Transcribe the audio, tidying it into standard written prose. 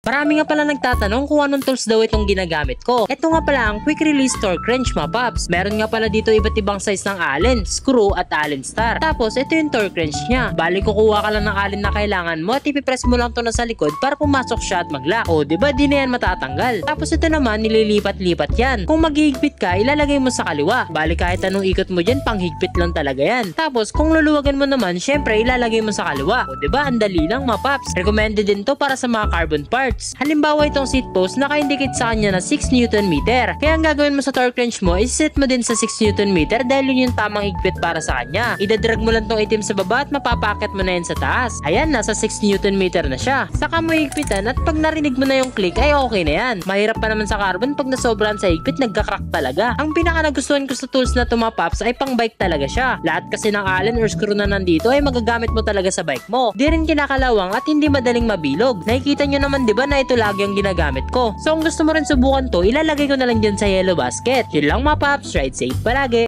Marami nga pala nagtatanong kung anong tools daw itong ginagamit ko. Ito nga pala ang quick release torque wrench, mga paps. Meron nga pala dito iba't ibang size ng allen, screw at allen star. Tapos ito yung torque wrench niya. Bali kukuha ka lang ng allen na kailangan mo at ipipress mo lang to na sa likod para pumasok siya at mag-lock. O diba di na yan matatanggal. Tapos ito naman nililipat-lipat yan. Kung maghihigpit ka ilalagay mo sa kaliwa. Bali kahit anong ikot mo dyan panghigpit lang talaga yan. Tapos kung luluwagan mo naman syempre ilalagay mo sa kaliwa. O diba ang dali lang, mga paps. Recommended din to para sa mga carbon parts. Halimbawa itong seat post naka-indicate sa kanya na 6 Nm. Kaya ang gagawin mo sa torque wrench mo is set mo din sa 6 Nm dahil yun yung tamang higpit para sa kanya. Idadrag mo lang tong itim sa baba at mapapakit mo na yan sa taas. Ayan, nasa 6 Nm na siya. Saka mo higpitan at pag narinig mo na yung click ay okay na yan. Mahirap pa naman sa carbon pag nasobrahan sa higpit nagka-crack talaga. Ang pinaka nagustuhan ko sa tools na to, mga paps, ay pang bike talaga siya. Lahat kasi ng allen or screw na nandito ay magagamit mo talaga sa bike mo. Di rin kinakalawang at hindi madaling mabilog. Nakikita nyo naman diba na ito lagi ang ginagamit ko. So kung gusto mo rin subukan to, ilalagay ko na lang dyan sa yellow basket. Yun lang, mga paps, ride safe palagi.